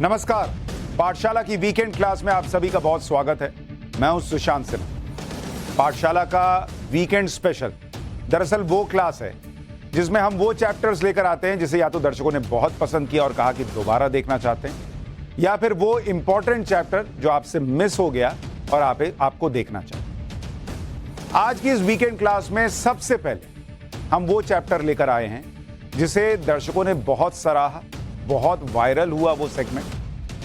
नमस्कार। पाठशाला की वीकेंड क्लास में आप सभी का बहुत स्वागत है। मैं हूं सुशांत सिन्हा। पाठशाला का वीकेंड स्पेशल दरअसल वो क्लास है जिसमें हम वो चैप्टर्स लेकर आते हैं जिसे या तो दर्शकों ने बहुत पसंद किया और कहा कि दोबारा देखना चाहते हैं, या फिर वो इंपॉर्टेंट चैप्टर जो आपसे मिस हो गया और आपको देखना चाहते हैं। आज की इस वीकेंड क्लास में सबसे पहले हम वो चैप्टर लेकर आए हैं जिसे दर्शकों ने बहुत सराहा, बहुत वायरल हुआ वो सेगमेंट,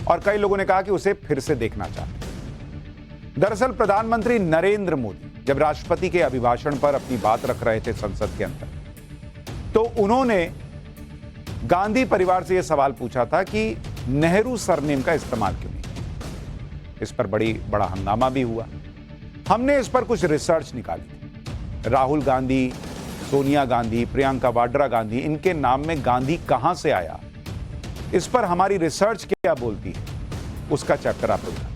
और कई लोगों ने कहा कि उसे फिर से देखना चाहते हैं। दरअसल प्रधानमंत्री नरेंद्र मोदी जब राष्ट्रपति के अभिभाषण पर अपनी बात रख रहे थे संसद के अंदर, तो उन्होंने गांधी परिवार से यह सवाल पूछा था कि नेहरू सरनेम का इस्तेमाल क्यों नहीं। इस पर बड़ा हंगामा भी हुआ। हमने इस पर कुछ रिसर्च निकाली थी। राहुल गांधी, सोनिया गांधी, प्रियंका वाड्रा गांधी, इनके नाम में गांधी कहां से आया, इस पर हमारी रिसर्च क्या बोलती है, उसका चैप्टर आपको दिखाते हैं।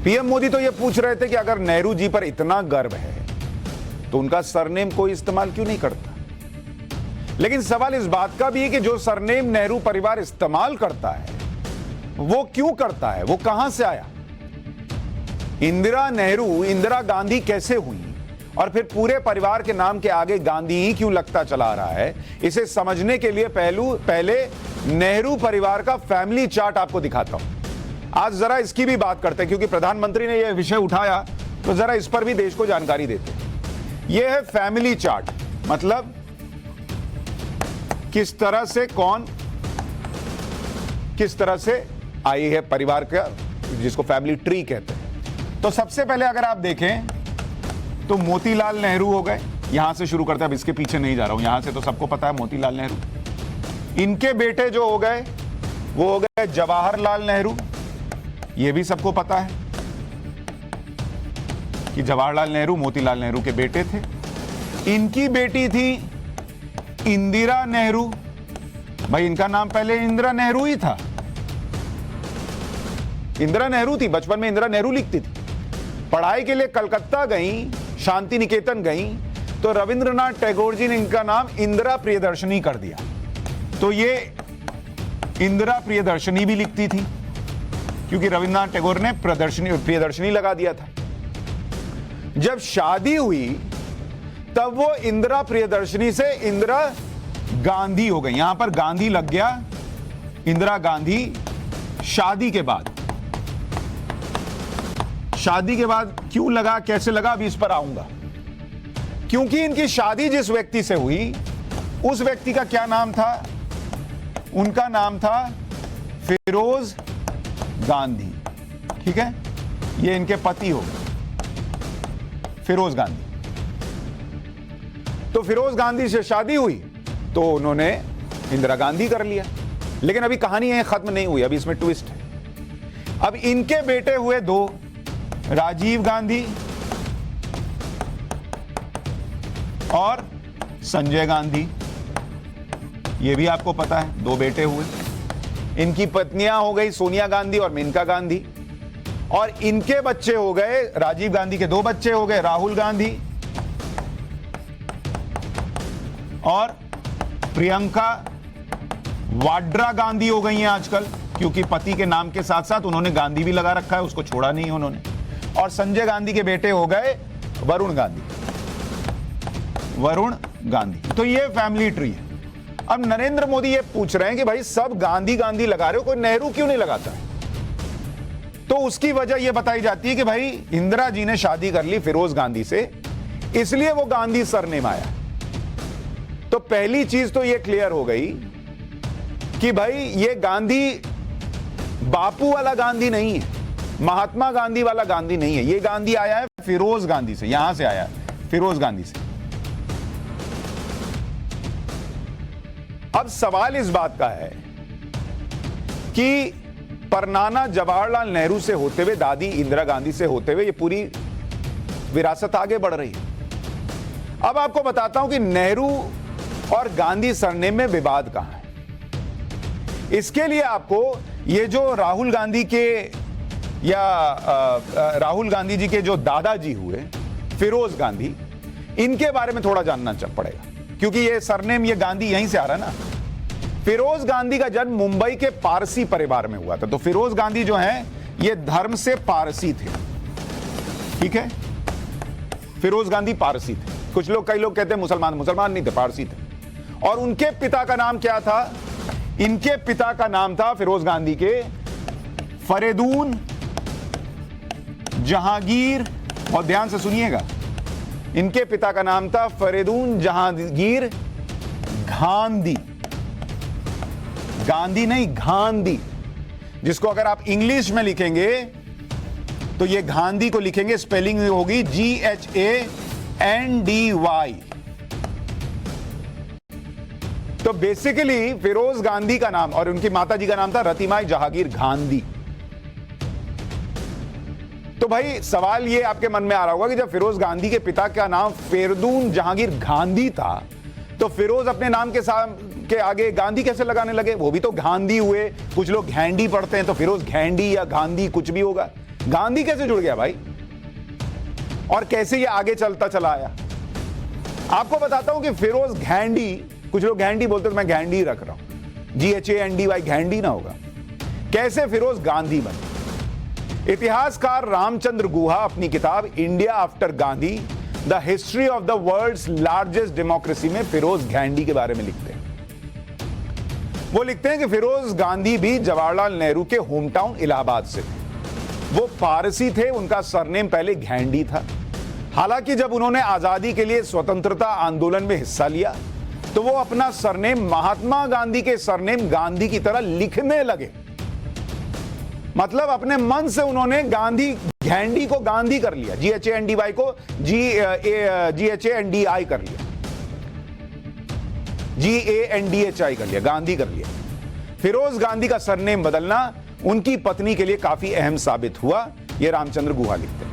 पीएम मोदी तो यह पूछ रहे थे कि अगर नेहरू जी पर इतना गर्व है तो उनका सरनेम कोई इस्तेमाल क्यों नहीं करता। लेकिन सवाल इस बात का भी है कि जो सरनेम नेहरू परिवार इस्तेमाल करता है वो क्यों करता है, वो कहां से आया। इंदिरा नेहरू इंदिरा गांधी कैसे हुई, और फिर पूरे परिवार के नाम के आगे गांधी ही क्यों लगता चला आ रहा है, इसे समझने के लिए पहले नेहरू परिवार का फैमिली चार्ट आपको दिखाता हूं। आज जरा इसकी भी बात करते हैं क्योंकि प्रधानमंत्री ने यह विषय उठाया, तो जरा इस पर भी देश को जानकारी देते हैं। यह है फैमिली चार्ट, मतलब किस तरह से आई है परिवार का, जिसको फैमिली ट्री कहते हैं। तो सबसे पहले अगर आप देखें तो मोतीलाल नेहरू हो गए। यहां से शुरू करते हैं, अब इसके पीछे नहीं जा रहा हूं, यहां से तो सबको पता है मोतीलाल नेहरू। इनके बेटे जो हो गए वो हो गए जवाहरलाल नेहरू। ये भी सबको पता है कि जवाहरलाल नेहरू मोतीलाल नेहरू के बेटे थे। इनकी बेटी थी इंदिरा नेहरू। भाई इनका नाम पहले इंदिरा नेहरू ही था, इंदिरा नेहरू थी, बचपन में इंदिरा नेहरू लिखती थी। पढ़ाई के लिए कलकत्ता गई, शांति निकेतन गई, तो रविंद्रनाथ टैगोर जी ने इनका नाम इंदिरा प्रियदर्शनी कर दिया, तो ये इंदिरा प्रियदर्शनी भी लिखती थी क्योंकि रविंद्रनाथ टैगोर ने प्रियदर्शनी लगा दिया था। जब शादी हुई तब वो इंदिरा प्रियदर्शनी से इंदिरा गांधी हो गई, यहां पर गांधी लग गया, इंदिरा गांधी। शादी के बाद क्यों लगा, कैसे लगा, अभी इस पर आऊंगा। क्योंकि इनकी शादी जिस व्यक्ति से हुई उस व्यक्ति का क्या नाम था, उनका नाम था फिरोज गांधी। ठीक है, ये इनके पति हो गए फिरोज गांधी। तो फिरोज गांधी से शादी हुई तो उन्होंने इंदिरा गांधी कर लिया। लेकिन अभी कहानी है खत्म नहीं हुई, अभी इसमें ट्विस्ट है। अब इनके बेटे हुए दो, राजीव गांधी और संजय गांधी। ये भी आपको पता है, दो बेटे हुए। इनकी पत्नियां हो गई सोनिया गांधी और मेनका गांधी, और इनके बच्चे हो गए, राजीव गांधी के दो बच्चे हो गए, राहुल गांधी और प्रियंका वाड्रा गांधी हो गई हैं आजकल, क्योंकि पति के नाम के साथ साथ उन्होंने गांधी भी लगा रखा है, उसको छोड़ा नहीं उन्होंने। और संजय गांधी के बेटे हो गए वरुण गांधी। तो ये फैमिली ट्री है। अब नरेंद्र मोदी ये पूछ रहे हैं कि भाई सब गांधी गांधी लगा रहे हो, कोई नेहरू क्यों नहीं लगाता। तो उसकी वजह यह बताई जाती है कि भाई इंदिरा जी ने शादी कर ली फिरोज गांधी से, इसलिए वो गांधी सरनेम आया। तो पहली चीज तो ये क्लियर हो गई कि भाई ये गांधी बापू वाला गांधी नहीं है, महात्मा गांधी वाला गांधी नहीं है। ये गांधी आया है फिरोज गांधी से, यहां से आया है फिरोज गांधी से। अब सवाल इस बात का है कि परनाना जवाहरलाल नेहरू से होते हुए, दादी इंदिरा गांधी से होते हुए, ये पूरी विरासत आगे बढ़ रही है। अब आपको बताता हूं कि नेहरू और गांधी सरनेम में विवाद कहां है। इसके लिए आपको ये जो राहुल गांधी जी के जो दादाजी हुए फिरोज गांधी, इनके बारे में थोड़ा जानना पड़ेगा, क्योंकि ये सरनेम, ये गांधी यहीं से आ रहा है ना। फिरोज गांधी का जन्म मुंबई के पारसी परिवार में हुआ था। तो फिरोज गांधी जो हैं, ये धर्म से पारसी थे, ठीक है। फिरोज गांधी पारसी थे। कुछ लोग, कई लोग कहते हैं मुसलमान, मुसलमान नहीं थे, पारसी थे। और उनके पिता का नाम क्या था? इनके पिता का नाम था फिरोज गांधी के फरीदून जहांगीर, और ध्यान से सुनिएगा, इनके पिता का नाम था फरीदून जहांगीर गांधी। गांधी नहीं, गांधी, जिसको अगर आप इंग्लिश में लिखेंगे तो ये गांधी को लिखेंगे, स्पेलिंग होगी GHANDY। तो बेसिकली फिरोज गांधी का नाम, और उनकी माता जी का नाम था रतिमाई जहांगीर गांधी। तो भाई सवाल ये आपके मन में आ रहा होगा कि जब फिरोज गांधी के पिता का नाम फरीदून जहांगीर गांधी था, तो फिरोज अपने नाम के आगे गांधी कैसे लगाने लगे? वो भी तो गांधी हुए। कुछ लोग घैंडी पढ़ते हैं, तो फिरोज घैंडी या गांधी कुछ भी होगा। गांधी कैसे जुड़ गया भाई, और कैसे ये आगे चलता चला आया? आपको बताता हूं कि फिरोज घैंडी, कुछ लोग घैंडी बोलते, तो मैं घैंडी रख रहा हूं, GHANDY, घैंडी ना होगा। कैसे फिरोज गांधी बने? इतिहासकार रामचंद्र गुहा अपनी किताब India after Gandhi, the history of the world's largest democracy में फिरोज गांधी के बारे में लिखते हैं। वो लिखते हैं कि फिरोज गांधी भी जवाहरलाल नेहरू के होम टाउन इलाहाबाद से थे। वो पारसी थे, उनका सरनेम पहले गांधी था। हालांकि जब उन्होंने आजादी के लिए स्वतंत्रता आंदोलन में हिस्सा लिया, तो वो अपना सरनेम महात्मा गांधी के सरनेम गांधी की तरह लिखने लगे। मतलब अपने मन से उन्होंने गांधी, घैंडी को गांधी कर लिया, GHANDY को GHANDI कर लिया, GANDHI कर लिया, गांधी कर लिया। फिरोज गांधी का सरनेम बदलना उनकी पत्नी के लिए काफी अहम साबित हुआ, यह रामचंद्र गुहा लिखते हैं।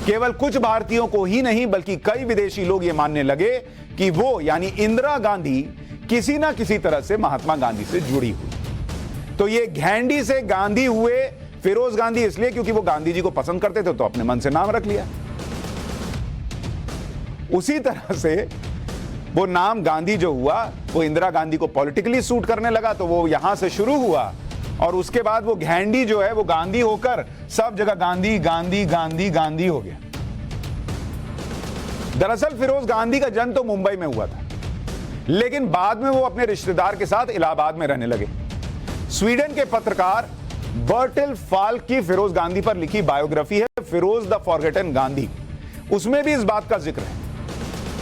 केवल कुछ भारतीयों को ही नहीं, बल्कि कई विदेशी लोग यह मानने लगे कि वो यानी इंदिरा गांधी किसी ना किसी तरह से महात्मा गांधी से जुड़ी हुई। तो ये घैंडी से गांधी हुए फिरोज गांधी इसलिए क्योंकि वो गांधी जी को पसंद करते थे, तो अपने मन से नाम रख लिया। उसी तरह से वो नाम गांधी जो हुआ, वो इंदिरा गांधी को पॉलिटिकली सूट करने लगा, तो वो यहां से शुरू हुआ, और उसके बाद वो घैंडी जो है वो गांधी होकर सब जगह गांधी गांधी गांधी गांधी हो गया। दरअसल फिरोज गांधी का जन्म तो मुंबई में हुआ था, लेकिन बाद में वो अपने रिश्तेदार के साथ इलाहाबाद में रहने लगे। स्वीडन के पत्रकार बर्टिल फाल्क की फिरोज गांधी पर लिखी बायोग्राफी है, फिरोज द फॉरगेटन गांधी, उसमें भी इस बात का जिक्र है।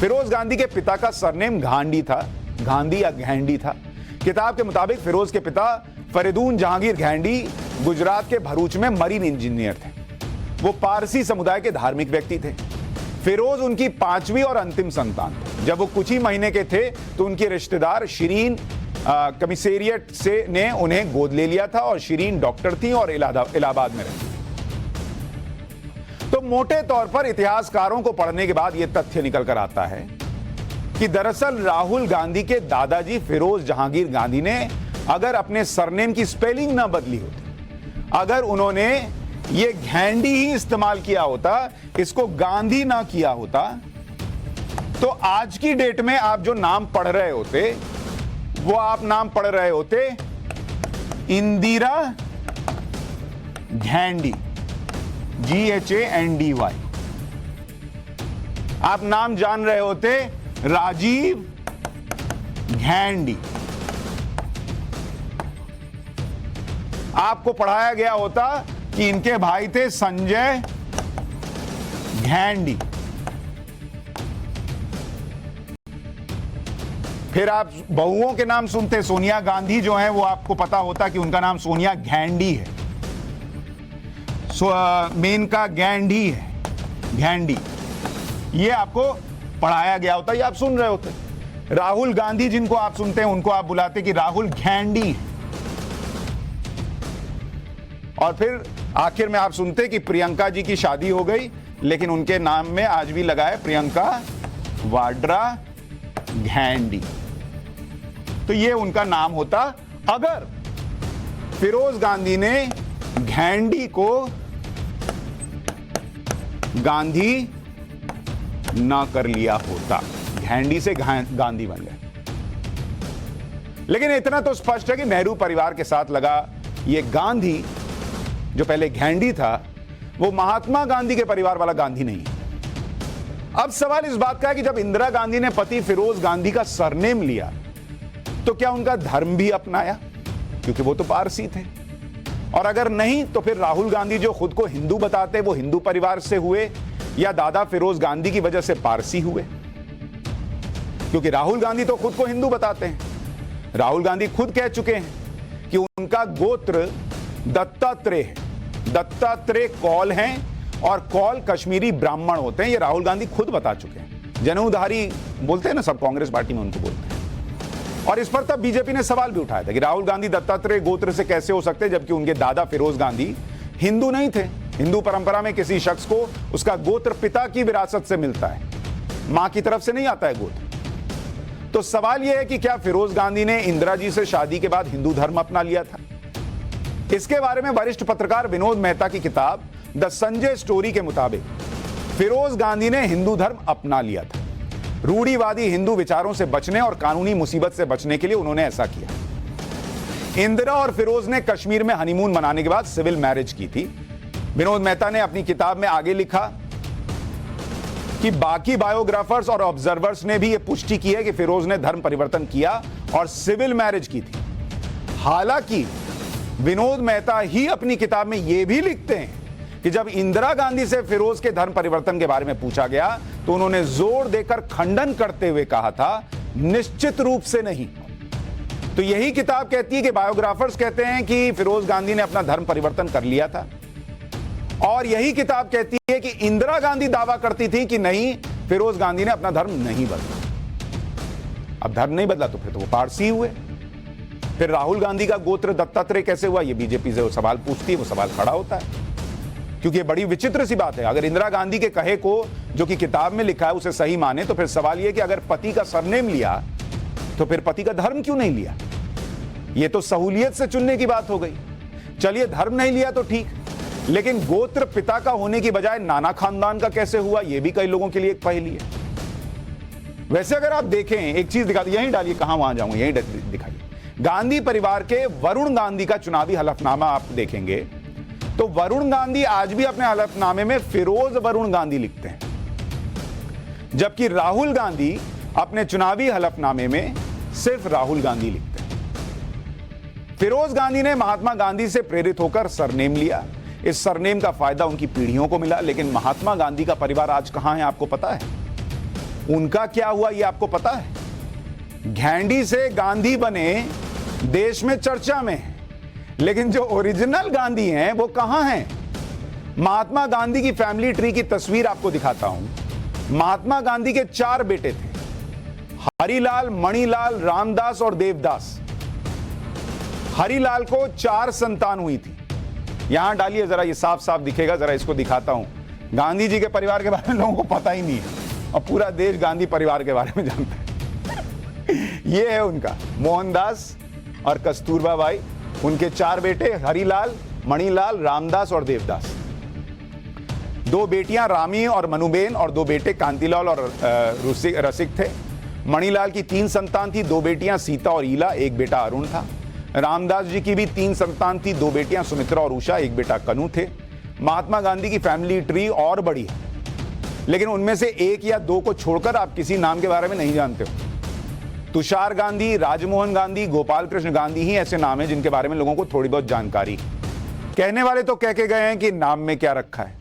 फिरोज गांधी के पिता का सरनेम गांधी था, गांधी या घैंडी था। किताब के मुताबिक फिरोज के पिता फरीदून जहांगीर घैंडी गुजरात के भरूच में मरीन इंजीनियर थे। वो पारसी समुदाय के धार्मिक व्यक्ति थे। फिरोज उनकी 5वीं और अंतिम संतान थे। जब वो कुछ ही महीने के थे, तो उनके रिश्तेदार शिरीन कमिश्नरिएट से ने उन्हें गोद ले लिया था, और शिरीन डॉक्टर थी और इलाहाबाद में रहती। तो मोटे तौर पर इतिहासकारों को पढ़ने के बाद यह तथ्य निकल कर आता है कि दरअसल राहुल गांधी के दादाजी फिरोज जहांगीर गांधी ने अगर अपने सरनेम की स्पेलिंग ना बदली होती, अगर उन्होंने ये घैंडी ही इस्तेमाल किया होता, इसको गांधी ना किया होता, तो आज की डेट में आप जो नाम पढ़ रहे होते, वो आप नाम पढ़ रहे होते इंदिरा घैंडी, GHANDY। आप नाम जान रहे होते राजीव घैंडी। आपको पढ़ाया गया होता कि इनके भाई थे संजय घैंडी। फिर आप बहुओं के नाम सुनते, सोनिया गांधी जो है, वो आपको पता होता कि उनका नाम सोनिया घैंडी है। मेनका गांधी है, घैंडी, ये आपको पढ़ाया गया होता, ये आप सुन रहे होते। राहुल गांधी जिनको आप सुनते हैं, उनको आप बुलाते कि राहुल घैंडी है। और फिर आखिर में आप सुनते कि प्रियंका जी की शादी हो गई, लेकिन उनके नाम में आज भी लगा है प्रियंका वाड्रा घैंडी। तो ये उनका नाम होता अगर फिरोज गांधी ने घैंडी को गांधी ना कर लिया होता। घेंडी से गांधी बन गए। लेकिन इतना तो स्पष्ट है कि नेहरू परिवार के साथ लगा ये गांधी जो पहले घेंडी था वो महात्मा गांधी के परिवार वाला गांधी नहीं है। अब सवाल इस बात का है कि जब इंदिरा गांधी ने पति फिरोज गांधी का सरनेम लिया तो क्या उनका धर्म भी अपनाया, क्योंकि वो तो पारसी थे। और अगर नहीं तो फिर राहुल गांधी जो खुद को हिंदू बताते वो हिंदू परिवार से हुए या दादा फिरोज गांधी की वजह से पारसी हुए? क्योंकि राहुल गांधी तो खुद को हिंदू बताते हैं। राहुल गांधी खुद कह चुके हैं कि उनका गोत्र दत्तात्रेय है। दत्तात्रेय कौल हैं और कौल कश्मीरी ब्राह्मण होते हैं। ये राहुल गांधी खुद बता चुके हैं। जनेऊधारी बोलते हैं ना सब, कांग्रेस पार्टी में उनको बोलते हैं। और इस पर तब बीजेपी ने सवाल भी उठाया था कि राहुल गांधी दत्तात्रेय गोत्र से कैसे हो सकते जबकि उनके दादा फिरोज गांधी हिंदू नहीं थे। हिंदू परंपरा में किसी शख्स को उसका गोत्र पिता की विरासत से मिलता है, मां की तरफ से नहीं आता है गोत्र। तो सवाल यह है कि क्या फिरोज गांधी ने इंदिरा जी से शादी के बाद हिंदू धर्म अपना लिया था? इसके बारे में वरिष्ठ पत्रकार विनोद मेहता की किताब द संजय स्टोरी के मुताबिक फिरोज गांधी ने हिंदू धर्म अपना लिया था। रूढ़िवादी हिंदू विचारों से बचने और कानूनी मुसीबत से बचने के लिए उन्होंने ऐसा किया। इंदिरा और फिरोज ने कश्मीर में हनीमून मनाने के बाद सिविल मैरिज की थी। विनोद मेहता ने अपनी किताब में आगे लिखा कि बाकी बायोग्राफर्स और ऑब्जर्वर्स ने भी यह पुष्टि की है कि फिरोज ने धर्म परिवर्तन किया और सिविल मैरिज की थी। हालांकि विनोद मेहता ही अपनी किताब में यह भी लिखते हैं कि जब इंदिरा गांधी से फिरोज के धर्म परिवर्तन के बारे में पूछा गया तो उन्होंने जोर देकर खंडन करते हुए कहा था, निश्चित रूप से नहीं। तो यही किताब कहती है कि बायोग्राफर्स कहते हैं कि फिरोज गांधी ने अपना धर्म परिवर्तन कर लिया था, और यही किताब कहती है कि इंदिरा गांधी दावा करती थी कि नहीं, फिरोज गांधी ने अपना धर्म नहीं बदला। अब धर्म नहीं बदला तो फिर तो वो पारसी हुए। फिर राहुल गांधी का गोत्र दत्तात्रेय कैसे हुआ, ये बीजेपी से वो सवाल पूछती है, वो सवाल खड़ा होता है। क्योंकि ये बड़ी विचित्र सी बात है। अगर इंदिरा गांधी के कहे को जो कि किताब में लिखा है उसे सही माने तो फिर सवाल यह कि अगर पति का सरनेम लिया तो फिर पति का धर्म क्यों नहीं लिया? ये तो सहूलियत से चुनने की बात हो गई। चलिए धर्म नहीं लिया तो ठीक, लेकिन गोत्र पिता का होने की बजाय नाना खानदान का कैसे हुआ, यह भी कई लोगों के लिए एक पहेली है। वैसे अगर आप देखें, एक चीज दिखा, यहीं डालिए, कहां वहां जाऊं, यहीं दिखाइए। गांधी परिवार के वरुण गांधी का चुनावी हलफनामा आप देखेंगे तो वरुण गांधी आज भी अपने हलफनामे में फिरोज वरुण गांधी लिखते हैं, जबकि राहुल गांधी अपने चुनावी हलफनामे में सिर्फ राहुल गांधी लिखते हैं। फिरोज गांधी ने महात्मा गांधी से प्रेरित होकर सरनेम लिया। इस सरनेम का फायदा उनकी पीढ़ियों को मिला। लेकिन महात्मा गांधी का परिवार आज कहां है आपको पता है? उनका क्या हुआ ये आपको पता है? घेंडी से गांधी बने देश में चर्चा में है, लेकिन जो ओरिजिनल गांधी हैं वो कहां हैं? महात्मा गांधी की फैमिली ट्री की तस्वीर आपको दिखाता हूं। महात्मा गांधी के 4 बेटे थे, हरिलाल, मणिलाल, रामदास और देवदास। हरिलाल को 4 संतान हुई थी। यहां डालिए जरा, ये साफ साफ दिखेगा, जरा इसको दिखाता हूं। गांधी जी के परिवार के बारे में लोगों को पता ही नहीं है और पूरा देश गांधी परिवार के बारे में जानता है। ये है उनका मोहनदास और कस्तूरबा बाई, उनके 4 बेटे हरिलाल, मणिलाल, रामदास और देवदास। 2 बेटियां रामी और मनुबेन और 2 बेटे कांतिलाल और रसिक थे। मणिलाल की 3 संतान थी, 2 बेटियां सीता और ईला, 1 बेटा अरुण था। रामदास जी की भी 3 संतान थी, 2 बेटियां सुमित्रा और उषा, 1 बेटा कनु थे। महात्मा गांधी की फैमिली ट्री और बड़ी है, लेकिन उनमें से 1 या 2 को छोड़कर आप किसी नाम के बारे में नहीं जानते हो। तुषार गांधी, राजमोहन गांधी, गोपाल कृष्ण गांधी ही ऐसे नाम हैं जिनके बारे में लोगों को थोड़ी बहुत जानकारी। कहने वाले तो कह के गए हैं कि नाम में क्या रखा है,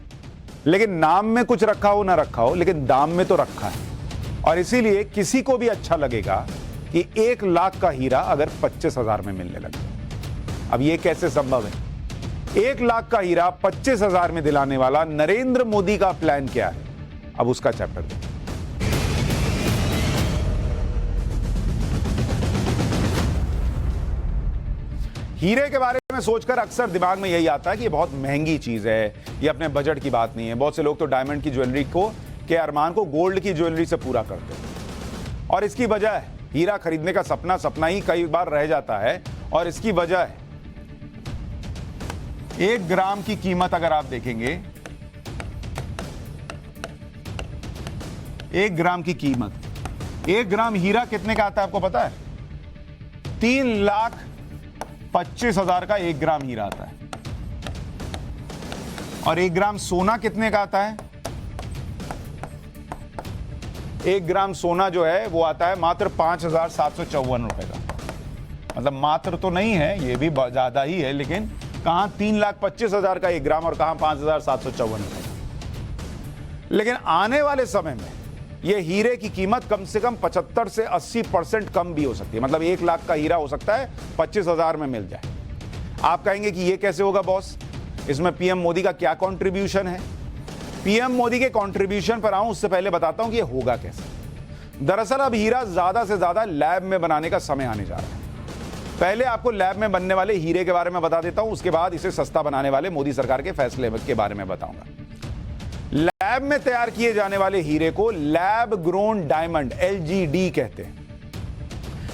लेकिन नाम में कुछ रखा हो ना रखा हो, लेकिन दाम में तो रखा है। और इसीलिए किसी को भी अच्छा लगेगा कि 1 लाख का हीरा अगर 25,000 में मिलने लगे। अब ये कैसे संभव है? 1 लाख का हीरा 25,000 में दिलाने वाला नरेंद्र मोदी का प्लान क्या है? अब उसका चैप्टर देखिए। हीरे के बारे में सोचकर अक्सर दिमाग में यही आता है कि ये बहुत महंगी चीज है, ये अपने बजट की बात नहीं है। बहुत से लोग तो डायमंड की ज्वेलरी के अरमान को गोल्ड की ज्वेलरी से पूरा करते हैं, और इसकी वजह हीरा खरीदने का सपना ही कई बार रह जाता है। और इसकी वजह 1 ग्राम की कीमत अगर आप देखेंगे 1 ग्राम की कीमत, 1 ग्राम हीरा कितने का आता है आपको पता है? 3,25,000 का 1 ग्राम हीरा आता है। और 1 ग्राम सोना कितने का आता है? 1 ग्राम सोना जो है वो आता है मात्र 5,754 रुपए का। मतलब मात्र तो नहीं है, ये भी ज्यादा ही है, लेकिन कहां 3,25,000 का 1 ग्राम और कहां 5,754 रुपए। लेकिन आने वाले समय में ये हीरे की कीमत कम से कम 75 से 80% कम भी हो सकती है। मतलब 1 लाख का हीरा हो सकता है 25,000 में मिल जाए। आप कहेंगे कि ये कैसे होगा बॉस, इसमें पीएम मोदी का क्या कंट्रीब्यूशन है? पीएम मोदी के कंट्रीब्यूशन पर आऊं उससे पहले बताता हूं कि ये होगा कैसे। दरअसल अब हीरा ज्यादा से ज्यादा लैब में बनाने का समय आने जा रहा है। पहले आपको लैब में बनने वाले हीरे के बारे में बता देता हूं, उसके बाद इसे सस्ता बनाने वाले मोदी सरकार के फैसले के बारे में बताऊंगा। लैब में तैयार किए जाने वाले हीरे को लैब ग्रोन डायमंड LGD कहते हैं।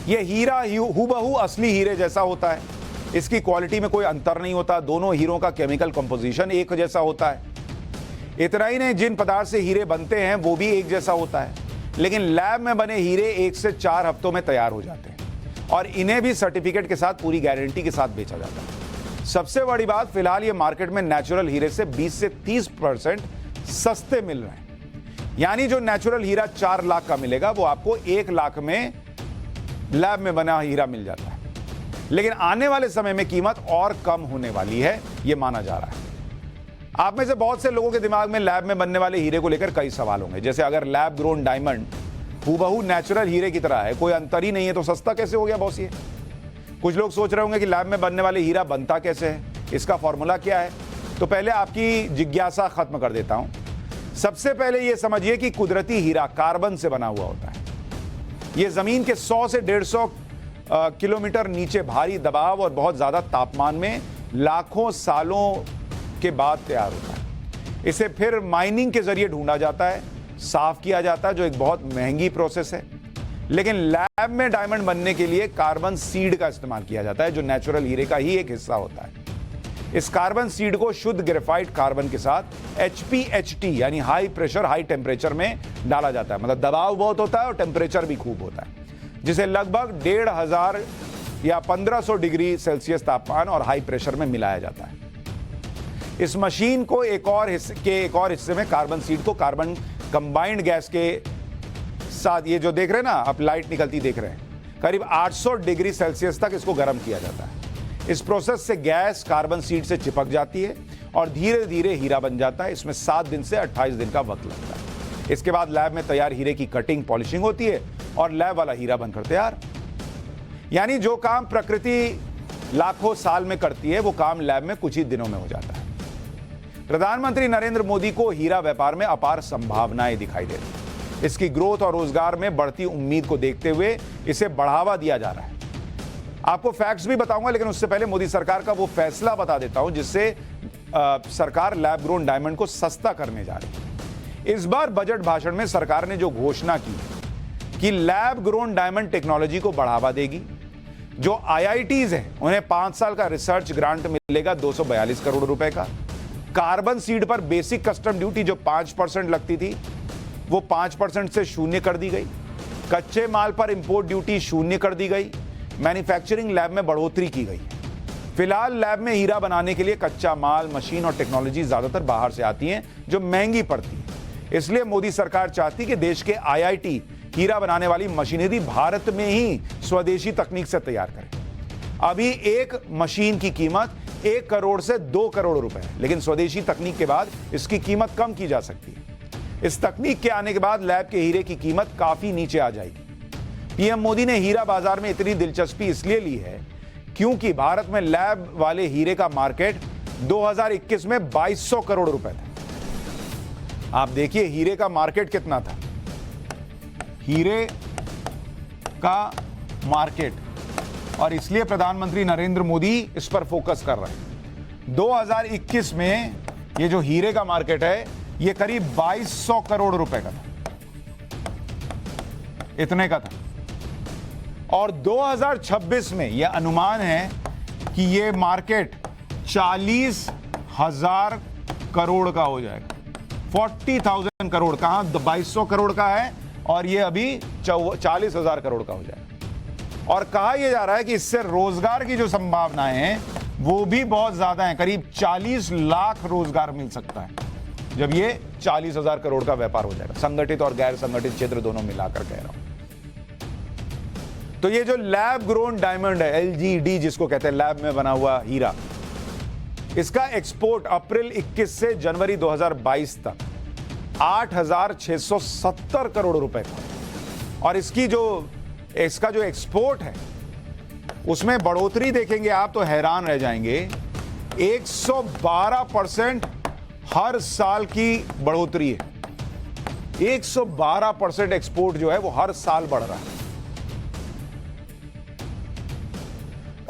यह हीरा हूबहू असली हीरे जैसा होता है। इसकी क्वालिटी में कोई अंतर नहीं होता। दोनों हीरों का केमिकल कंपोजिशन एक जैसा होता है। इतना ही नहीं, जिन पदार्थ से हीरे बनते हैं वो भी एक जैसा होता है। लेकिन लैब में बने हीरे 1 से 4 हफ्तों में तैयार हो जाते हैं और इन्हें भी सर्टिफिकेट के साथ पूरी गारंटी के साथ बेचा जाता है। सबसे बड़ी बात, फिलहाल ये मार्केट में नेचुरल हीरे से 20 से 30% सस्ते मिल रहे हैं। यानी जो नेचुरल हीरा 4 लाख का मिलेगा वो आपको 1 लाख में लैब में बना हीरा मिल जाता है। लेकिन आने वाले समय में कीमत और कम होने वाली है, यह माना जा रहा है। आप में से बहुत से लोगों के दिमाग में लैब में बनने वाले हीरे को लेकर कई सवाल होंगे, जैसे अगर लैब ग्रोन डायमंड हूबहू नेचुरल हीरे की तरह है, कोई अंतर ही नहीं है, तो सस्ता कैसे हो गया बॉस ये? कुछ लोग सोच रहे होंगे कि लैब में बनने वाले हीरा बनता कैसे है, इसका फॉर्मूला क्या है। तो पहले आपकी जिज्ञासा खत्म कर देता हूं। सबसे पहले यह समझिए कि कुदरती हीरा कार्बन से बना हुआ होता है। यह जमीन के 100 से 150 किलोमीटर नीचे भारी दबाव और बहुत ज्यादा तापमान में लाखों सालों के बाद तैयार होता है। इसे फिर माइनिंग के जरिए ढूंढा जाता है, साफ किया जाता है, जो एक बहुत महंगी प्रोसेस है। लेकिन लैब में डायमंड बनने के लिए कार्बन सीड का इस्तेमाल किया जाता है, जो नेचुरल हीरे का ही एक हिस्सा होता है। इस कार्बन सीड को शुद्ध ग्रेफाइट कार्बन के साथ HPHT यानी हाई प्रेशर हाई टेम्परेचर में डाला जाता है। मतलब दबाव बहुत होता है और टेम्परेचर भी खूब होता है, जिसे लगभग 1,500 या 1,500 डिग्री सेल्सियस तापमान और हाई प्रेशर में मिलाया जाता है। इस मशीन को एक और हिस्से में कार्बन सीड को कार्बन कंबाइंड गैस के साथ, ये जो देख रहे हैं ना आप, लाइट निकलती देख रहे हैं, करीब 800 डिग्री सेल्सियस तक इसको गर्म किया जाता है। इस प्रोसेस से गैस कार्बन सीड से चिपक जाती है और धीरे धीरे हीरा बन जाता है। इसमें 7 दिन से 28 दिन का वक्त लगता है। इसके बाद लैब में तैयार हीरे की कटिंग पॉलिशिंग होती है और लैब वाला हीरा बनकर तैयार। यानी जो काम प्रकृति लाखों साल में करती है वो काम लैब में कुछ ही दिनों में हो जाता है। प्रधानमंत्री नरेंद्र मोदी को हीरा व्यापार में अपार संभावनाएं दिखाई दे रही हैं। इसकी ग्रोथ और रोजगार में बढ़ती उम्मीद को देखते हुए इसे बढ़ावा दिया जा रहा है। आपको फैक्ट्स भी बताऊंगा, लेकिन उससे पहले मोदी सरकार का वो फैसला बता देता हूं जिससे सरकार लैब ग्रोन डायमंड को सस्ता करने जा रही है। इस बार बजट भाषण में सरकार ने जो घोषणा की कि लैब ग्रोन डायमंड टेक्नोलॉजी को बढ़ावा देगी। जो IITs हैं उन्हें 5 साल का रिसर्च ग्रांट मिलेगा 242 करोड़ रुपए का। कार्बन सीड पर बेसिक कस्टम ड्यूटी जो 5% लगती थी वो 5% से 0 कर दी गई। कच्चे माल पर इंपोर्ट ड्यूटी 0 कर दी गई। मैन्युफैक्चरिंग लैब में बढ़ोतरी की गई। फिलहाल लैब में हीरा बनाने के लिए कच्चा माल, मशीन और टेक्नोलॉजी ज्यादातर बाहर से आती हैं जो महंगी पड़ती है। इसलिए मोदी सरकार चाहती कि देश के IIT हीरा बनाने वाली मशीनरी भारत में ही स्वदेशी तकनीक से तैयार करें। अभी एक मशीन की कीमत 1 करोड़ से 2 करोड़ रुपए है, लेकिन स्वदेशी तकनीक के बाद इसकी कीमत कम की जा सकती है। इस तकनीक के आने के बाद लैब के हीरे की कीमत काफी नीचे आ जाएगी। पीएम मोदी ने हीरा बाजार में इतनी दिलचस्पी इसलिए ली है क्योंकि भारत में लैब वाले हीरे का मार्केट 2021 में 2200 करोड़ रुपए था। आप देखिए हीरे का मार्केट कितना था। हीरे का मार्केट, और इसलिए प्रधानमंत्री नरेंद्र मोदी इस पर फोकस कर रहे हैं। 2021 में ये जो हीरे का मार्केट है ये करीब 2200 करोड़ रुपए का था, इतने का था। और 2026 में यह अनुमान है कि यह मार्केट 40,000 करोड़ का हो जाएगा। 40,000 करोड़, कहां 2200 करोड़ का है और ये अभी 40,000 करोड़ का हो जाएगा। और कहा यह जा रहा है कि इससे रोजगार की जो संभावनाएं हैं वो भी बहुत ज्यादा हैं, करीब 40 लाख रोजगार मिल सकता है जब ये 40,000 करोड़ का व्यापार हो जाएगा, संगठित और गैर संगठित क्षेत्र दोनों मिलाकर कह रहा हूं। तो ये जो लैब ग्रोन डायमंड है, LGD जिसको कहते हैं, लैब में बना हुआ हीरा, इसका एक्सपोर्ट अप्रैल 21 से जनवरी 2022 तक 8,670 करोड़ रुपए का। और इसका जो एक्सपोर्ट है उसमें बढ़ोतरी देखेंगे आप तो हैरान रह जाएंगे। 112% हर साल की बढ़ोतरी है। 112% एक्सपोर्ट जो है वो हर साल बढ़ रहा है।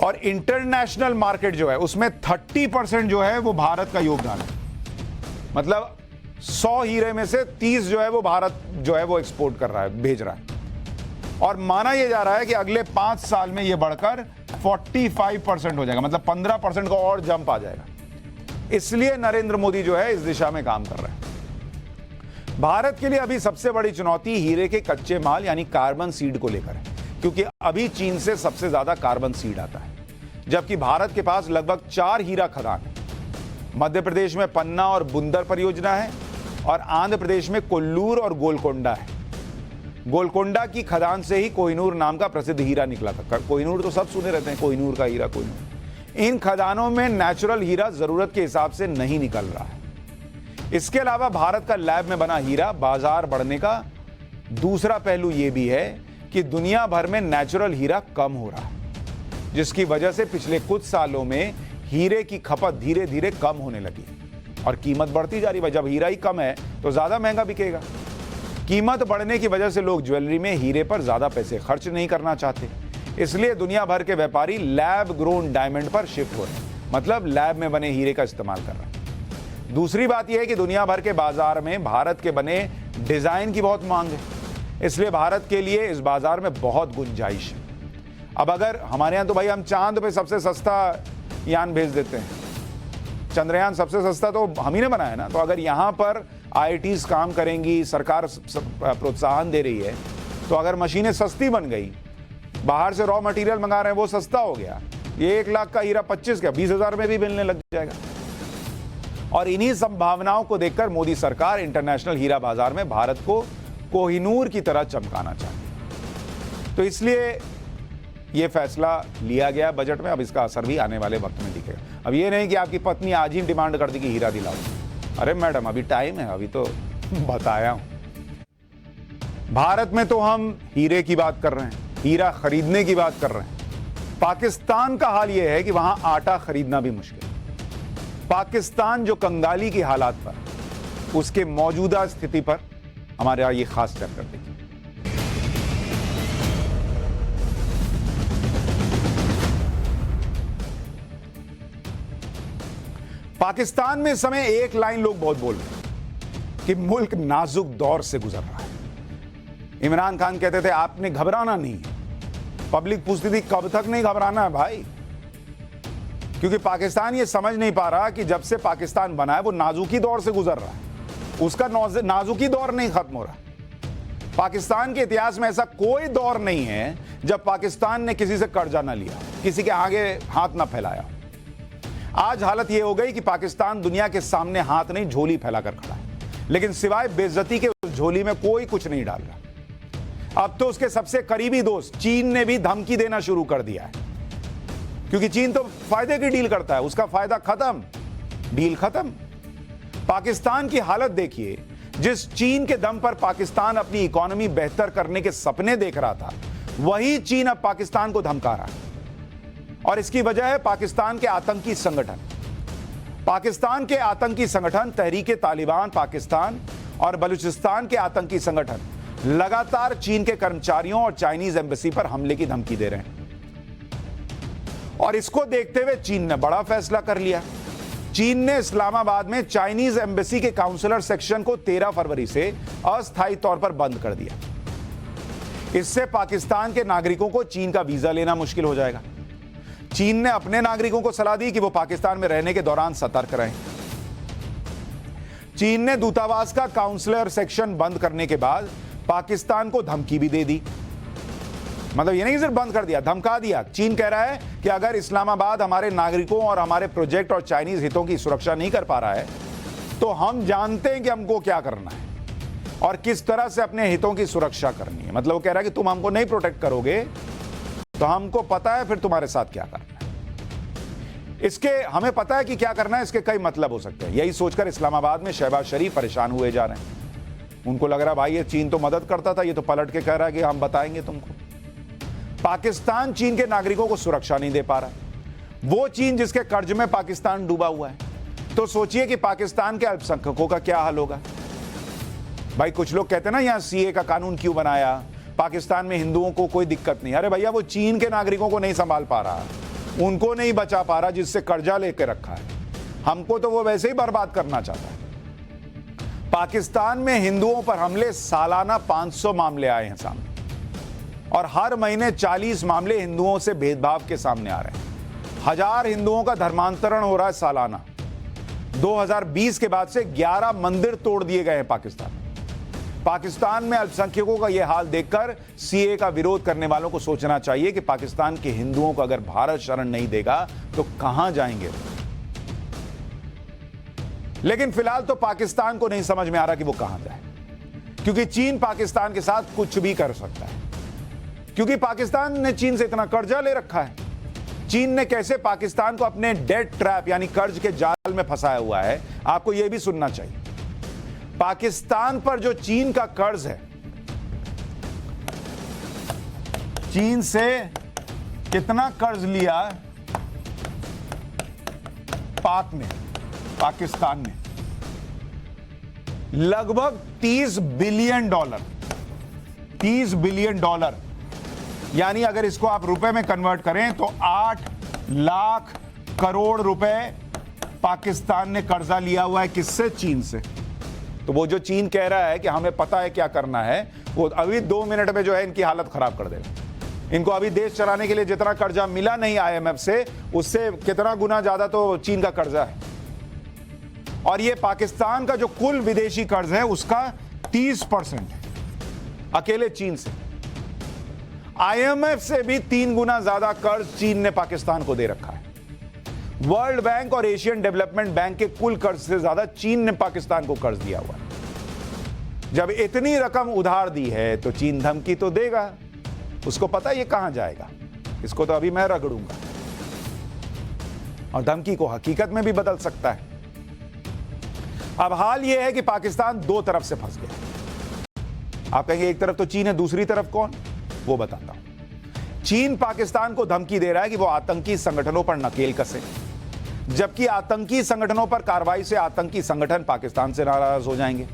और इंटरनेशनल मार्केट जो है उसमें 30% जो है वो भारत का योगदान है। मतलब 100 हीरे में से 30 जो है वो भारत जो है वो एक्सपोर्ट कर रहा है, भेज रहा है। और माना यह जा रहा है कि अगले 5 साल में यह बढ़कर 45% हो जाएगा, मतलब 15% का और जंप आ जाएगा। इसलिए नरेंद्र मोदी जो है इस दिशा में काम कर रहे हैं। भारत के लिए अभी सबसे बड़ी चुनौती हीरे के कच्चे माल यानी कार्बन सीड को लेकर है, क्योंकि अभी चीन से सबसे ज्यादा कार्बन सीड आता है, जबकि भारत के पास लगभग 4 हीरा खदान है। मध्य प्रदेश में पन्ना और बुंदर परियोजना है और आंध्र प्रदेश में कोल्लूर और गोलकोंडा है। गोलकोंडा की खदान से ही कोहिनूर नाम का प्रसिद्ध हीरा निकला था। कोहिनूर तो सब सुने रहते हैं, कोहिनूर का हीरा, कोहिनूर। इन खदानों में नेचुरल हीरा जरूरत के हिसाब से नहीं निकल रहा है। इसके अलावा भारत का लैब में बना हीरा बाजार बढ़ने का दूसरा पहलू यह भी है कि दुनिया भर में नेचुरल हीरा कम हो रहा है, जिसकी वजह से पिछले कुछ सालों में हीरे की खपत धीरे धीरे कम होने लगी और कीमत बढ़ती जा रही है। जब हीरा ही कम है तो ज्यादा महंगा बिकेगा। कीमत बढ़ने की वजह से लोग ज्वेलरी में हीरे पर ज्यादा पैसे खर्च नहीं करना चाहते, इसलिए दुनिया भर के व्यापारी लैब ग्रोन डायमंड पर शिफ्ट हो रहे हैं, मतलब लैब में बने हीरे का इस्तेमाल कर रहे हैं। दूसरी बात यह है कि दुनिया भर के बाजार में भारत के बने डिजाइन की बहुत मांग है, इसलिए भारत के लिए इस बाजार में बहुत गुंजाइश है। अब अगर हमारे यहां तो भाई हम चांद पे सबसे सस्ता यान भेज देते हैं, चंद्रयान सबसे सस्ता तो हम ही ने बनाया ना। तो अगर यहां पर IITs काम करेंगी, सरकार प्रोत्साहन दे रही है, तो अगर मशीनें सस्ती बन गई, बाहर से रॉ मटेरियल मंगा रहे हैं वो सस्ता हो गया, ये 1 लाख का हीरा 25 का 20,000 में भी मिलने लग जाएगा। और इन्हीं संभावनाओं को देखकर मोदी सरकार इंटरनेशनल हीरा बाजार में भारत को कोहिनूर की तरह चमकाना चाहती है। तो इसलिए यह फैसला लिया गया बजट में। अब इसका असर भी आने वाले वक्त में दिखेगा। अब ये नहीं कि आपकी पत्नी आज ही डिमांड कर दी कि हीरा दिलाओ। अरे मैडम अभी टाइम है, अभी तो बताया हूं। भारत में तो हम हीरे की बात कर रहे हैं, हीरा खरीदने की बात कर रहे हैं। पाकिस्तान का हाल यह है कि वहां आटा खरीदना भी मुश्किल है। पाकिस्तान जो कंगाली की हालात पर, उसके मौजूदा स्थिति पर हमारे यहां ये खास चर्चा देखिए। पाकिस्तान में इस समय एक लाइन लोग बहुत बोल रहे हैं कि मुल्क नाजुक दौर से गुजर रहा है। इमरान खान कहते थे आपने घबराना नहीं है। पब्लिक पूछती थी कब तक नहीं घबराना है भाई, क्योंकि पाकिस्तान ये समझ नहीं पा रहा कि जब से पाकिस्तान बना है वो नाजुकी दौर से गुजर रहा है, उसका नाजुकी दौर नहीं खत्म हो रहा। पाकिस्तान के इतिहास में ऐसा कोई दौर नहीं है जब पाकिस्तान ने किसी से कर्जा ना लिया, किसी के आगे हाथ ना फैलाया। आज हालत यह हो गई कि पाकिस्तान दुनिया के सामने हाथ नहीं झोली फैलाकर खड़ा है, लेकिन सिवाय बेइज्जती के उस झोली में कोई कुछ नहीं डाल रहा। अब तो उसके सबसे करीबी दोस्त चीन ने भी धमकी देना शुरू कर दिया है, क्योंकि चीन तो फायदे की डील करता है, उसका फायदा खत्म, डील खत्म। पाकिस्तान की हालत देखिए, जिस चीन के दम पर पाकिस्तान अपनी इकोनॉमी बेहतर करने के सपने देख रहा था, वही चीन अब पाकिस्तान को धमका रहा है। और इसकी वजह है पाकिस्तान के आतंकी संगठन। पाकिस्तान के आतंकी संगठन तहरीक-ए-तालिबान पाकिस्तान और बलूचिस्तान के आतंकी संगठन लगातार चीन के कर्मचारियों और चाइनीज एम्बेसी पर हमले की धमकी दे रहे हैं। और इसको देखते हुए चीन ने बड़ा फैसला कर लिया। चीन ने इस्लामाबाद में चाइनीज एम्बेसी के काउंसलर सेक्शन को 13 फरवरी से अस्थायी तौर पर बंद कर दिया। इससे पाकिस्तान के नागरिकों को चीन का वीजा लेना मुश्किल हो जाएगा। चीन ने अपने नागरिकों को सलाह दी कि वो पाकिस्तान में रहने के दौरान सतर्क रहें। चीन ने दूतावास का काउंसलर सेक्शन बंद करने के बाद पाकिस्तान को धमकी भी दे दी। मतलब ये नहीं सिर्फ बंद कर दिया, धमका दिया। चीन कह रहा है कि अगर इस्लामाबाद हमारे नागरिकों और हमारे प्रोजेक्ट और चाइनीज हितों की सुरक्षा नहीं कर पा रहा है तो हम जानते हैं कि हमको क्या करना है और किस तरह से अपने हितों की सुरक्षा करनी है। मतलब वो कह रहा है कि तुम हमको नहीं प्रोटेक्ट करोगे तो हमको पता है फिर तुम्हारे साथ क्या करना है। इसके हमें पता है कि क्या करना है, इसके कई मतलब हो सकते हैं। यही सोचकर इस्लामाबाद में शहबाज शरीफ परेशान हुए जा रहे हैं। उनको लग रहा है भाई ये चीन तो मदद करता था, ये तो पलट के कह रहा है कि हम बताएंगे तुमको। पाकिस्तान चीन के नागरिकों को सुरक्षा नहीं दे पा रहा, वो चीन जिसके कर्ज में पाकिस्तान डूबा हुआ है। तो सोचिए कि पाकिस्तान के अल्पसंख्यकों का क्या हाल होगा। भाई कुछ लोग कहते हैं ना यहां सीए का कानून क्यों बनाया, पाकिस्तान में हिंदुओं को कोई दिक्कत नहीं। अरे भैया वो चीन के नागरिकों को नहीं संभाल पा रहा, उनको नहीं बचा पा रहा जिससे कर्जा लेकर रखा है। हमको तो वो वैसे ही बर्बाद करना चाहता है। पाकिस्तान में हिंदुओं पर हमले सालाना 500 मामले आए हैं सामने और हर महीने 40 मामले हिंदुओं से भेदभाव के सामने आ रहे हैं। 1000 हिंदुओं का धर्मांतरण हो रहा है सालाना। 2020 के बाद से 11 मंदिर तोड़ दिए गए हैं पाकिस्तान में। पाकिस्तान में अल्पसंख्यकों का यह हाल देखकर सीए का विरोध करने वालों को सोचना चाहिए कि पाकिस्तान के हिंदुओं को अगर भारत शरण नहीं देगा तो कहां जाएंगे। लेकिन फिलहाल तो पाकिस्तान को नहीं समझ में आ रहा कि वो कहां जाए, क्योंकि चीन पाकिस्तान के साथ कुछ भी कर सकता है। क्योंकि पाकिस्तान ने चीन से इतना कर्जा ले रखा है। चीन ने कैसे पाकिस्तान को अपने डेट ट्रैप यानी कर्ज के जाल में फंसाया हुआ है, आपको यह भी सुनना चाहिए। पाकिस्तान पर जो चीन का कर्ज है, चीन से कितना कर्ज लिया पाकिस्तान ने लगभग $30 बिलियन। $30 बिलियन यानी अगर इसको आप रुपए में कन्वर्ट करें तो 8 लाख करोड़ रुपए पाकिस्तान ने कर्जा लिया हुआ है। किससे? चीन से। तो वो जो चीन कह रहा है कि हमें पता है क्या करना है, वो अभी 2 मिनट में जो है इनकी हालत खराब कर देगा। इनको अभी देश चलाने के लिए जितना कर्जा मिला नहीं आईएमएफ से, उससे कितना गुना ज्यादा तो चीन का कर्जा है। और ये पाकिस्तान का जो कुल विदेशी कर्ज है उसका 30% है अकेले चीन से। आईएमएफ से भी 3 गुना ज्यादा कर्ज चीन ने पाकिस्तान को दे रखा है। वर्ल्ड बैंक और एशियन डेवलपमेंट बैंक के कुल कर्ज से ज्यादा चीन ने पाकिस्तान को कर्ज दिया हुआ है। जब इतनी रकम उधार दी है तो चीन धमकी तो देगा। उसको पता है ये कहां जाएगा, इसको तो अभी मैं रगड़ूंगा। और धमकी को हकीकत में भी बदल सकता है। अब हाल यह है कि पाकिस्तान 2 तरफ से फंस गया। आप कहेंगे एक तरफ तो चीन है, दूसरी तरफ कौन? वो बताता हूं। चीन पाकिस्तान को धमकी दे रहा है कि वो आतंकी संगठनों पर नकेल कसे, जबकि आतंकी संगठनों पर कार्रवाई से आतंकी संगठन पाकिस्तान से नाराज हो जाएंगे।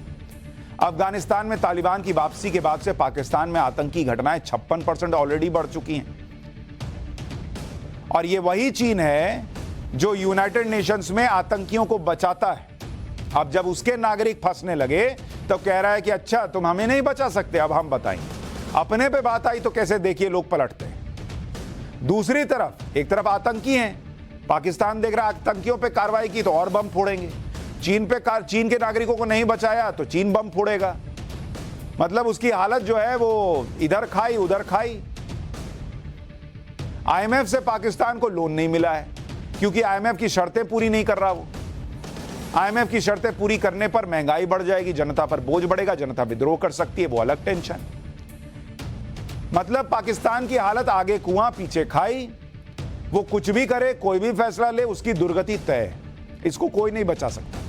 अफगानिस्तान में तालिबान की वापसी के बाद से पाकिस्तान में आतंकी घटनाएं 56% ऑलरेडी बढ़ चुकी हैं। और ये वही चीन है जो यूनाइटेड नेशंस में आतंकियों को बचाता है। अब जब उसके नागरिक फंसने लगे तो कह रहा है कि अच्छा तुम हमें नहीं बचा सकते, अब हम बताएंगे। अपने पे बात आई तो कैसे देखिए लोग पलटते हैं। दूसरी तरफ एक तरफ आतंकी हैं, पाकिस्तान देख रहा है आतंकियों पे कार्रवाई की तो और बम फोड़ेंगे। चीन के नागरिकों को नहीं बचाया तो चीन बम फोड़ेगा। मतलब उसकी हालत जो है वो इधर खाई उधर खाई। आईएमएफ से पाकिस्तान को लोन नहीं मिला है क्योंकि आईएमएफ की शर्तें पूरी नहीं कर रहा वो। आईएमएफ की शर्तें पूरी करने पर महंगाई बढ़ जाएगी, जनता पर बोझ बढ़ेगा, जनता विद्रोह कर सकती है, वो अलग टेंशन। मतलब पाकिस्तान की हालत आगे कुआं पीछे खाई। वो कुछ भी करे, कोई भी फैसला ले, उसकी दुर्गति तय है। इसको कोई नहीं बचा सकता।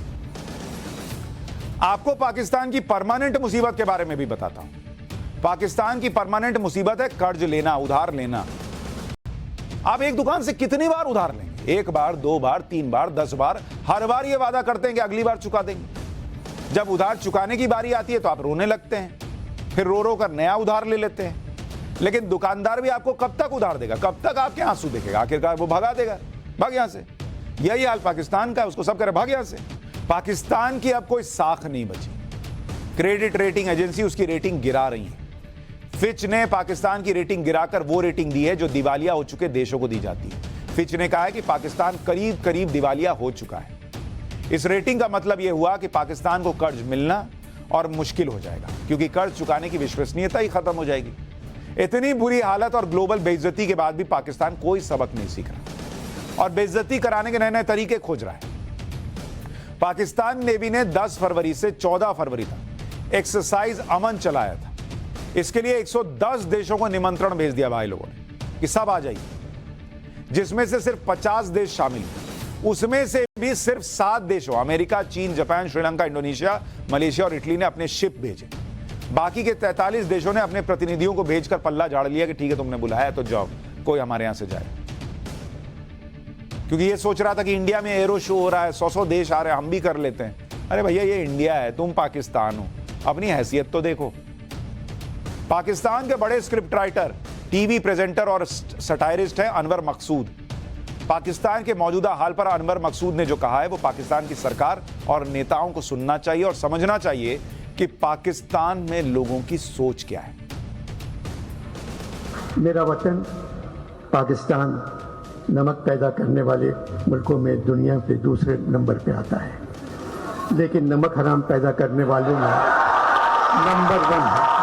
आपको पाकिस्तान की परमानेंट मुसीबत के बारे में भी बताता हूं। पाकिस्तान की परमानेंट मुसीबत है कर्ज लेना, उधार लेना। आप एक दुकान से कितनी बार उधार लेंगे? 1 बार, 2 बार, 3 बार, 10 बार। हर बार ये वादा करते हैं कि अगली बार चुका देंगे। जब उधार चुकाने की बारी आती है तो आप रोने लगते हैं, फिर रो रो कर नया उधार ले लेते हैं। लेकिन दुकानदार भी आपको कब तक उधार देगा, कब तक आपके आंसू देखेगा? आखिरकार वो भगा देगा, भाग यहां से। यही हाल पाकिस्तान का है, उसको सब कह रहे भाग यहां से। पाकिस्तान की अब कोई साख नहीं बची। क्रेडिट रेटिंग एजेंसी उसकी रेटिंग गिरा रही है। फिच ने पाकिस्तान की रेटिंग गिराकर वो रेटिंग दी है जो दिवालिया हो चुके देशों को दी जाती है। फिच ने कहा है कि पाकिस्तान करीब करीब दिवालिया हो चुका है। इस रेटिंग का मतलब यह हुआ कि पाकिस्तान को कर्ज मिलना और मुश्किल हो जाएगा, क्योंकि कर्ज चुकाने की विश्वसनीयता ही खत्म हो जाएगी। इतनी बुरी हालत और ग्लोबल बेइज्जती के बाद भी पाकिस्तान कोई सबक नहीं सीख रहा और बेइज्जती कराने के नए नए तरीके खोज रहा है। पाकिस्तान नेवी ने 10 फरवरी से 14 फरवरी तक एक्सरसाइज अमन चलाया था। इसके लिए 110 देशों को निमंत्रण भेज दिया भाई लोगों ने कि सब आ जाइए, जिसमें से सिर्फ 50 देश शामिल हुए। उसमें से भी सिर्फ 7 देशों अमेरिका, चीन, जापान, श्रीलंका, इंडोनेशिया, मलेशिया और इटली ने अपने शिप भेजे। बाकी के 43 देशों ने अपने प्रतिनिधियों को भेजकर पल्ला झाड़ लिया कि ठीक है, तुमने बुलाया तो जाओ, कोई हमारे यहां से जाए। क्योंकि ये सोच रहा था कि इंडिया में एरो शो हो रहा है, 100 देश आ रहे हैं, हम भी कर लेते हैं। अरे भैया, ये इंडिया है, तुम पाकिस्तान हो, अपनी हैसियत तो देखो। पाकिस्तान के बड़े स्क्रिप्ट राइटर, टीवी प्रेजेंटर और सटायरिस्ट हैं अनवर मकसूद। पाकिस्तान के मौजूदा हाल पर अनवर मकसूद ने जो कहा है वो पाकिस्तान की सरकार और नेताओं को सुनना चाहिए और समझना चाहिए कि पाकिस्तान में लोगों की सोच क्या है। मेरा वतन पाकिस्तान नमक पैदा करने वाले मुल्कों में दुनिया पे दूसरे नंबर पे आता है, लेकिन नमक हराम पैदा करने वालों में नंबर 1 है।